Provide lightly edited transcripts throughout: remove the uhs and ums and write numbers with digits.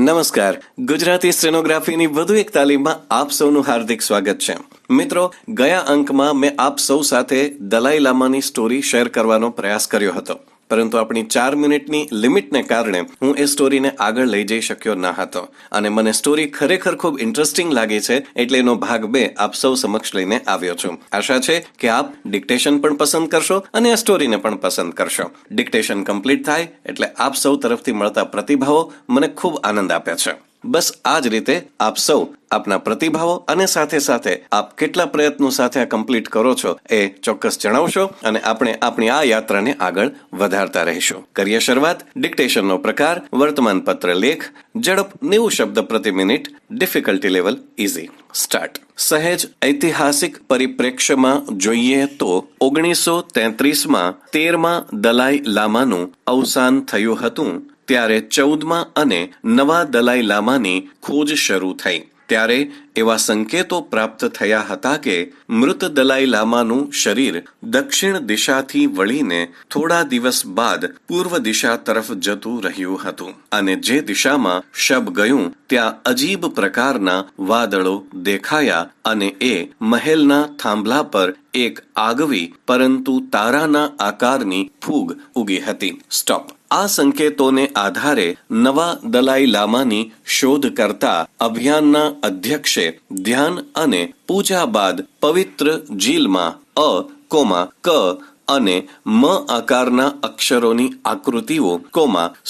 નમસ્કાર. ગુજરાતી સ્ટેનોગ્રાફીની વધુ એક તાલીમમાં આપ સૌનું હાર્દિક સ્વાગત છે. મિત્રો, ગયા અંકમાં મેં આપ સૌ સાથે દલાઈ લામાની સ્ટોરી શેર કરવાનો પ્રયાસ કર્યો હતો, પરંતુ આપણી 4 મિનિટની લિમિટને કારણે હું એ સ્ટોરીને આગળ લઈ જઈ શક્યો ન હતો અને મને સ્ટોરી ખરેખર ખૂબ ઇન્ટરેસ્ટિંગ લાગી છે, એટલે એનો ભાગ 2 આપ સૌ સમક્ષ લઈને આવ્યો છું. આશા છે કે આપ ડિક્ટેશન પણ પસંદ કરશો અને આ સ્ટોરીને પણ પસંદ કરશો. ડિક્ટેશન કમ્પ્લીટ થાય એટલે આપ સૌ તરફથી મળતા પ્રતિભાવો મને ખૂબ આનંદ આપે છે. બસ આ જ રીતે આપ સૌ આપના પ્રતિભાવો અને સાથે સાથે આપ કેટલા પ્રયત્નો સાથે આ કમ્પ્લીટ કરો છો એ ચોક્કસ જણાવશો અને આપણે આપણી આ યાત્રાને આગળ વધારતા રહીશું. કરીએ શરૂઆત. ડિક્ટેશનનો પ્રકાર વર્તમાન પત્ર લેખ. ઝડપ 90 શબ્દ પ્રતિ minute. Difficulty level easy. Start. સહેજ ઐતિહાસિક પરિપ્રેક્ષ્યમાં જોઈએ તો 1933માં 13મા દલાઈ લામાનું અવસાન થયું હતું. ત્યારે 14મા અને નવા દલાઈ લામાની ખોજ શરૂ થઈ. ત્યારે એવા સંકેતો પ્રાપ્ત થયા હતા કે મૃત દલાઈ લામાનું શરીર દક્ષિણ દિશાથી વળીને થોડા દિવસ બાદ પૂર્વ દિશા તરફ જતું રહ્યું હતું અને જે દિશામાં શબ ગયું ત્યાં અજીબ પ્રકારના વાદળો દેખાયા અને એ મહેલના થાંભલા પર એક આગવી પરંતુ તારાના આકારની ફૂગ ઉગી હતી. સ્ટોપ. આ સંકેતોને આધારે નવા દલાઈ લામાની શોધ કરતા અભિયાનના અધ્યક્ષે ધ્યાન અને પૂજા બાદ પવિત્ર જીલમાં ક અને મ આકારના અક્ષરોની આકૃતિઓ,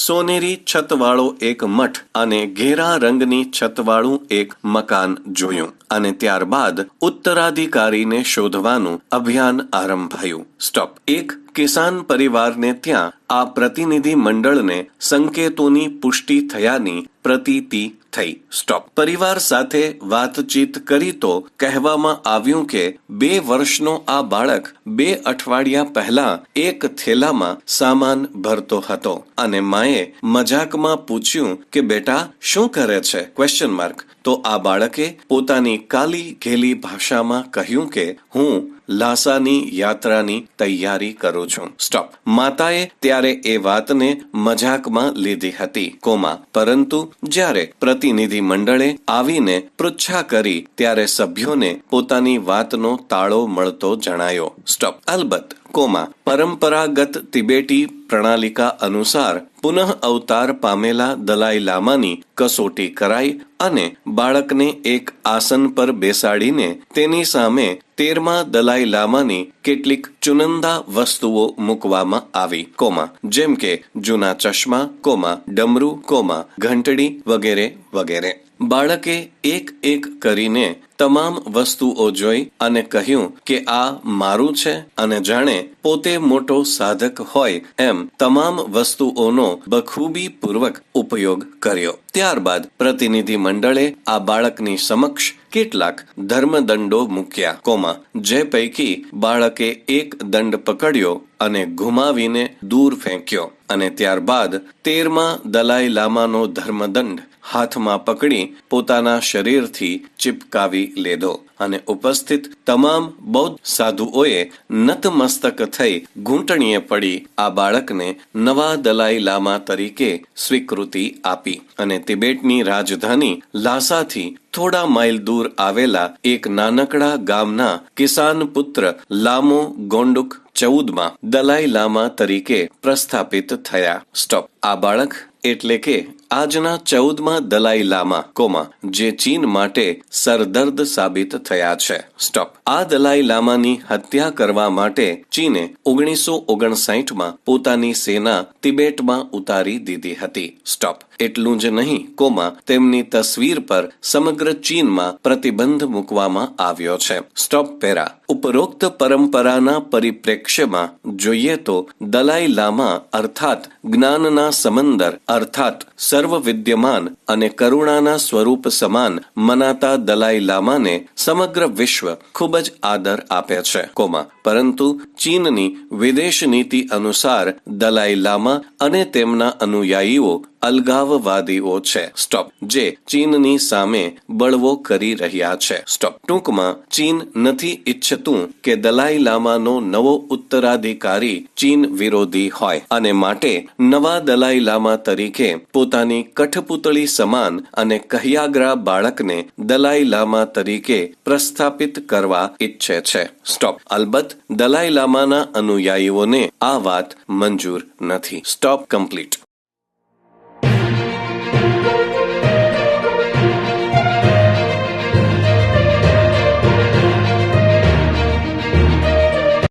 સોનેરી છતવાળો એક મઠ અને ઘેરા રંગની છતવાળું એક મકાન જોયું અને ત્યારબાદ ઉત્તરાધિકારીને શોધવાનું અભિયાન આરંભાયું. સ્ટોપ. એક કિસાન પરિવારને ત્યાં આ પ્રતિનિધિ મંડળને સંકેતોની પુષ્ટિ થયાની પ્રતીતિ થઈ. સ્ટોપ. પરિવાર સાથે વાતચીત કરી તો કહેવામાં આવ્યું કે 2 વર્ષનો આ બાળક 2 અઠવાડિયા પહેલા એક થેલામાં સામાન ભરતો હતો અને માએ મજાકમાં પૂછ્યું કે બેટા શું કરે છે? ? તો આ બાળકે પોતાની કાલી ઘેલી ભાષામાં કહ્યું કે હું લાસાની યાત્રાની તૈયારી કરું છું. સ્ટોપ. માતાએ ત્યારે એ વાતને મજાકમાં લીધી હતી, પરંતુ જ્યારે પ્રતિનિધિ મંડળે આવીને પૃચ્છા કરી ત્યારે સભ્યોને પોતાની વાતનો તાળો મળતો જણાયો. સ્ટોપ. અલબત્ત, પરંપરાગત તિબેટી પ્રણાલિકા અનુસાર પુનઃ અવતાર પામેલા દલાઈ લામાની કસોટી કરાઈ અને બાળકને એક આસન પર બેસાડીને તેની સામે 13મા દલાઈ લામાની કેટલીક ચુનંદા વસ્તુઓ મૂકવામાં આવી, જેમ કે જૂના ચશ્મા, ડમરૂ, ઘંટડી વગેરે વગેરે. બાળકે એક એક કરીને તમામ વસ્તુઓ જોઈ અને કહ્યું કે આ મારું છે અને જાણે પોતે મોટો સાધક હોય એમ તમામ વસ્તુઓનો બખૂબી પૂર્વક ઉપયોગ કર્યો. ત્યારબાદ પ્રતિનિધિ મંડળે આ બાળકની સમક્ષ કેટલાક ધર્મદંડો મૂક્યા, જે પૈકી બાળકે એક દંડ પકડ્યો અને ઘુમાવીને દૂર ફેંક્યો અને ત્યારબાદ 13મા દલાઈ લામાનો ધર્મદંડ હાથમાં પકડી પોતાના શરીરથી ચિપકાવી લીધો અને ઉપસ્થિત તમામ બૌદ્ધ સાધુઓએ નતમસ્તક થઈ ઘૂંટણીએ પડી આ બાળકને નવા દલાઈ લામા તરીકે સ્વીકૃતિ આપી અને તિબેટની રાજધાની લાસાથી થોડા માઇલ દૂર આવેલા એક નાનકડા ગામના કિસાન પુત્ર લામો ગોંડુક 14માં દલાઈ લામા તરીકે પ્રસ્થાપિત થયા. સ્ટોપ. આ બાળક એટલે કે આજના 14મા દલાઈ લામા, જે ચીન માટે સરદર્દ સાબિત થયા છે. સ્ટોપ. આ દલાઈ લામાની હત્યા કરવા માટે ચીને 1959માં પોતાની સેના તિબેટમાં ઉતારી દીધી હતી. સ્ટોપ. એટલું જ નહીં, તેમની તસવીર પર સમગ્ર ચીનમાં પ્રતિબંધ મૂકવામાં આવ્યો છે. સ્ટોપ. પેરા. ઉપરોક્ત પરંપરાના પરિપ્રેક્ષ્યમાં જોઈએ તો દલાઈ લામા અર્થાત જ્ઞાનના સમંદર અર્થાત સર્વ વિદ્યમાન અને કરુણાના સ્વરૂપ સમાન મનાતા દલાઈ લામાને સમગ્ર વિશ્વ ખૂબ જ આદર આપે છે, પરંતુ ચીનની વિદેશ નીતિ અનુસાર દલાઈ લામા અને તેમના અનુયાયીઓ અલગાવવાદીઓ છે. સ્ટોપ. જે ચીનની સામે બળવો કરી રહ્યા છે. સ્ટોપ. ટૂંકમાં ચીન નથી ઈચ્છતું કે દલાઈ લામાનો નવો ઉત્તરાધિકારી ચીન વિરોધી હોય અને માટે નવા દલાઈ લામા તરીકે પોતાની કઠપૂતળી સમાન અને કહ્યાગ્રા બાળકને દલાઈ લામા તરીકે પ્રસ્થાપિત કરવા ઈચ્છે છે. સ્ટોપ. અલબત્ત દલાઈ લામાના અનુયાયીઓને આ વાત મંજૂર નથી. Stop complete.